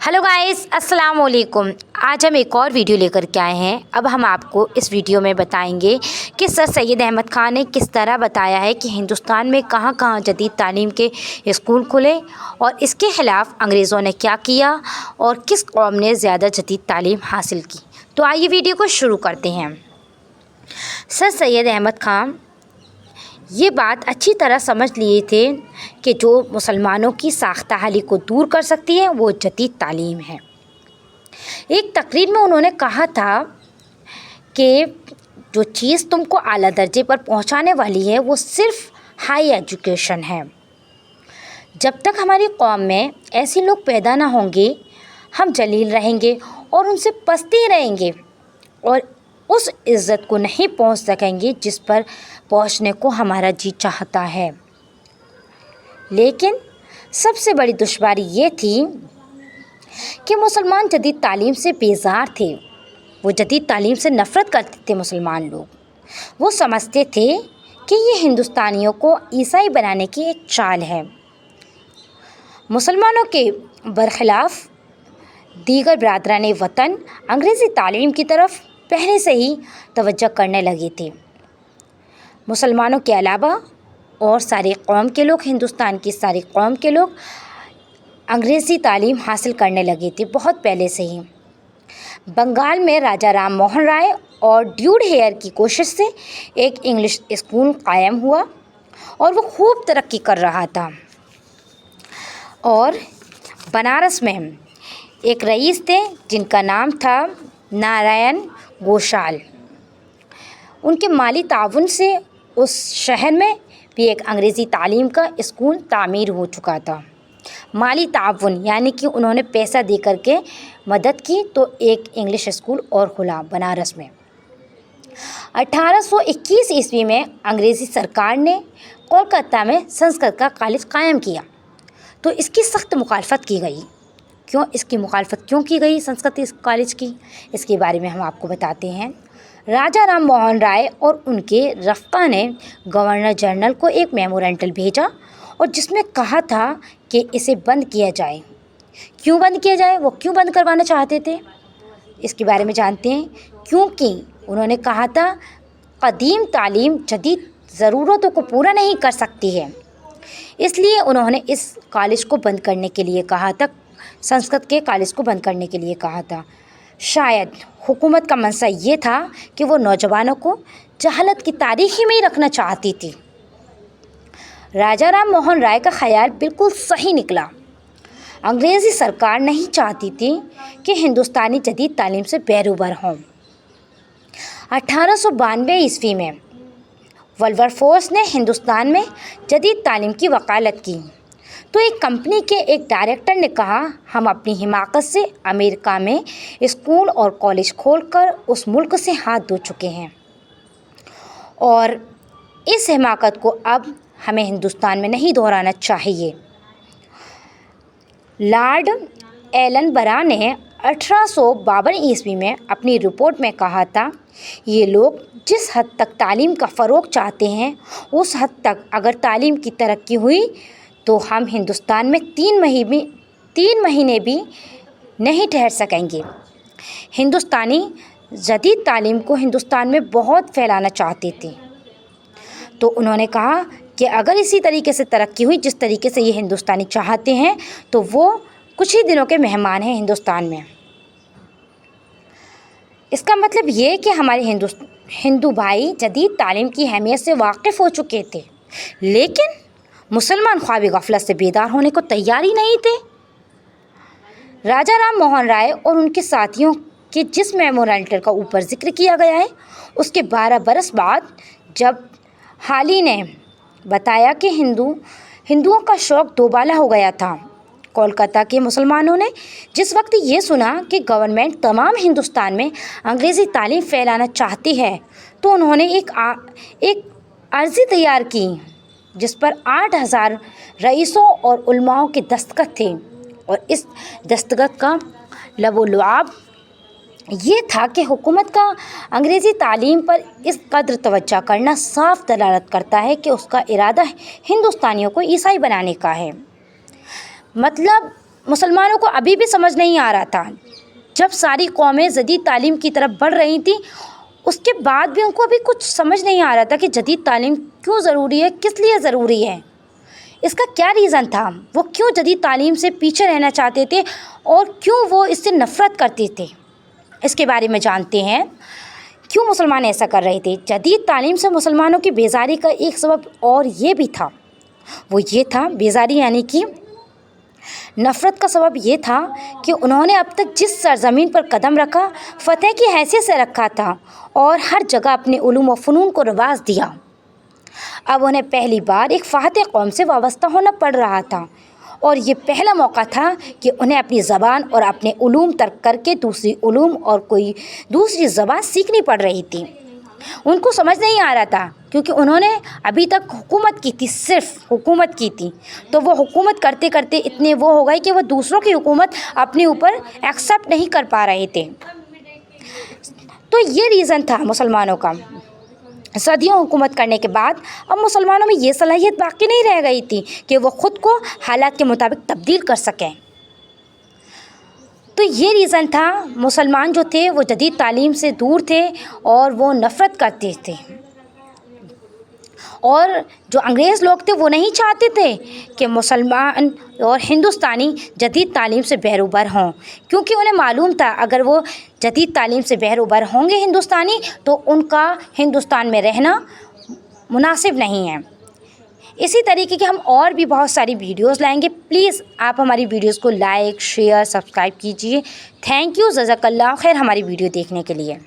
Hello guys, अस्सलाम वालेकुम। आज हम एक और वीडियो लेकर के आए हैं। अब हम आपको इस वीडियो में बताएंगे कि सर सैयद अहमद ख़ान ने किस तरह बताया है कि हिंदुस्तान में कहां कहां जदीद तालीम के स्कूल खुले और इसके ख़िलाफ़ अंग्रेज़ों ने क्या किया और किस कौम ने ज़्यादा जदीद तालीम हासिल की। तो आइए वीडियो को शुरू करते हैं। सर सैयद अहमद ख़ान ये बात अच्छी तरह समझ लिए थे कि जो मुसलमानों की साख्ता हाली को दूर कर सकती है वो जदीद तालीम है। एक तकरीर में उन्होंने कहा था कि जो चीज़ तुमको आला दर्जे पर पहुंचाने वाली है वो सिर्फ़ हाई एजुकेशन है। जब तक हमारी कौम में ऐसे लोग पैदा ना होंगे हम जलील रहेंगे और उनसे पस्ती रहेंगे और उस इज़्ज़त को नहीं पहुंच सकेंगे जिस पर पहुंचने को हमारा जी चाहता है। लेकिन सबसे बड़ी दुश्वारी ये थी कि मुसलमान जदीद तालीम से बेजार थे। वो जदीद तालीम से नफ़रत करते थे। मुसलमान लोग वो समझते थे कि ये हिंदुस्तानियों को ईसाई बनाने की एक चाल है। मुसलमानों के बरखिलाफ़ दीगर बरादरान वतन अंग्रेज़ी तालीम की तरफ पहले से ही तवज्जो करने लगे थे। मुसलमानों के अलावा और सारी कौम के लोग, हिंदुस्तान की सारी कौम के लोग अंग्रेज़ी तालीम हासिल करने लगे थे बहुत पहले से ही। बंगाल में राजा राम मोहन राय और ड्यूड हेयर की कोशिश से एक इंग्लिश स्कूल कायम हुआ और वो खूब तरक्की कर रहा था। और बनारस में एक रईस थे जिनका नाम था नारायण घोषाल। उनके माली ताउन से उस शहर में भी एक अंग्रेज़ी तालीम का स्कूल तामीर हो चुका था। माली ताउन यानी कि उन्होंने पैसा दे कर के मदद की तो एक इंग्लिश स्कूल और खुला बनारस में। 1821 ईस्वी में अंग्रेज़ी सरकार ने कोलकाता में संस्कृत का कॉलेज कायम किया तो इसकी सख्त मुखालफत की गई। इसकी मुखालफत क्यों की गई संस्कृत कॉलेज की, इसके बारे में हम आपको बताते हैं। राजा राम मोहन राय और उनके रफ़्क़ा ने गवर्नर जनरल को एक मेमोरेंडम भेजा और जिसमें कहा था कि इसे बंद किया जाए। क्यों बंद किया जाए, वो क्यों बंद करवाना चाहते थे, इसके बारे में जानते हैं। क्योंकि उन्होंने कहा था कदीम तालीम जदीद ज़रूरतों को पूरा नहीं कर सकती है, इसलिए उन्होंने इस कॉलेज को बंद करने के लिए कहा था, संस्कृत के कॉलेज को बंद करने के लिए कहा था। शायद हुकूमत का मंशा ये था कि वो नौजवानों को जहालत की तारीख़ में ही रखना चाहती थी। राजा राम मोहन राय का ख्याल बिल्कुल सही निकला। अंग्रेज़ी सरकार नहीं चाहती थी कि हिंदुस्तानी जदीद तालीम से बेरुबर हों। 1892 ईस्वी में विल्बरफोर्स ने हिंदुस्तान में जदीद तालीम की वकालत की तो एक कंपनी के एक डायरेक्टर ने कहा, हम अपनी हिमाकत से अमेरिका में स्कूल और कॉलेज खोलकर उस मुल्क से हाथ धो चुके हैं और इस हिमाकत को अब हमें हिंदुस्तान में नहीं दोहराना चाहिए। लॉर्ड एलन बरा ने 1852 ईस्वी में अपनी रिपोर्ट में कहा था, ये लोग जिस हद तक तालीम का फ़रोग़ चाहते हैं उस हद तक अगर तालीम की तरक्की हुई तो हम हिंदुस्तान में 3 महीने भी नहीं ठहर सकेंगे। हिंदुस्तानी जदीद तालीम को हिंदुस्तान में बहुत फैलाना चाहते थे तो उन्होंने कहा कि अगर इसी तरीके से तरक्की हुई जिस तरीके से ये हिंदुस्तानी चाहते हैं तो वो कुछ ही दिनों के मेहमान हैं हिंदुस्तान में। इसका मतलब ये कि हमारे हिंदू भाई जदीद तालीम की अहमियत से वाकिफ़ हो चुके थे, लेकिन मुसलमान ख्वाबे गफलत से बेदार होने को तैयार ही नहीं थे। राजा राम मोहन राय और उनके साथियों के जिस मेमोरेंडम का ऊपर जिक्र किया गया है उसके 12 बरस बाद जब हाली ने बताया कि हिंदुओं का शौक़ दोबाला हो गया था, कोलकाता के मुसलमानों ने जिस वक्त ये सुना कि गवर्नमेंट तमाम हिंदुस्तान में अंग्रेज़ी तालीम फैलाना चाहती है तो उन्होंने एक अर्ज़ी तैयार की जिस पर 8000 रईसों और उलमाओं के दस्तखत थे और इस दस्तखत का लबो-लुआब ये था कि हुकूमत का अंग्रेज़ी तालीम पर इस कदर तवज्जो करना साफ दलालत करता है कि उसका इरादा हिंदुस्तानियों को ईसाई बनाने का है। मतलब مسلمانوں کو ابھی بھی سمجھ نہیں آ رہا تھا. جب ساری قومیں جدید تعلیم کی طرف بڑھ رہی تھیں اس کے بعد بھی ان کو ابھی کچھ سمجھ نہیں آ رہا تھا کہ جدید تعلیم کیوں ضروری ہے, کس لیے ضروری ہے, اس کا کیا ریزن تھا, وہ کیوں جدید تعلیم سے پیچھے رہنا چاہتے تھے اور کیوں وہ اس سے نفرت کرتے تھے. اس کے بارے میں جانتے ہیں کیوں مسلمان ایسا کر رہے تھے. جدید تعلیم سے مسلمانوں کی بیزاری کا ایک سبب اور یہ بھی تھا, وہ یہ تھا بیزاری یعنی کہ نفرت کا سبب یہ تھا کہ انہوں نے اب تک جس سرزمین پر قدم رکھا فتح کی حیثیت سے رکھا تھا اور ہر جگہ اپنے علوم و فنون کو رواج دیا. اب انہیں پہلی بار ایک فاتح قوم سے وابستہ ہونا پڑ رہا تھا اور یہ پہلا موقع تھا کہ انہیں اپنی زبان اور اپنے علوم ترک کر کے دوسری علوم اور کوئی دوسری زبان سیکھنی پڑ رہی تھی. ان کو سمجھ نہیں آ رہا تھا کیونکہ انہوں نے ابھی تک حکومت کی تھی, صرف حکومت کی تھی, تو وہ حکومت کرتے کرتے اتنے وہ ہو گئے کہ وہ دوسروں کی حکومت اپنے اوپر ایکسیپٹ نہیں کر پا رہے تھے. تو یہ ریزن تھا مسلمانوں کا. صدیوں حکومت کرنے کے بعد اب مسلمانوں میں یہ صلاحیت باقی نہیں رہ گئی تھی کہ وہ خود کو حالات کے مطابق تبدیل کر سکیں. تو یہ ریزن تھا. مسلمان جو تھے وہ جدید تعلیم سے دور تھے اور وہ نفرت کرتے تھے, اور جو انگریز لوگ تھے وہ نہیں چاہتے تھے کہ مسلمان اور ہندوستانی جدید تعلیم سے بہروبر ہوں, کیونکہ انہیں معلوم تھا اگر وہ جدید تعلیم سے بہروبر ہوں گے ہندوستانی تو ان کا ہندوستان میں رہنا مناسب نہیں ہے. اسی طریقے کے ہم اور بھی بہت ساری ویڈیوز لائیں گے. پلیز آپ ہماری ویڈیوز کو لائک, شیئر, سبسکرائب کیجیے. تھینک یو, جزاک اللہ خیر ہماری ویڈیو دیکھنے کے لیے.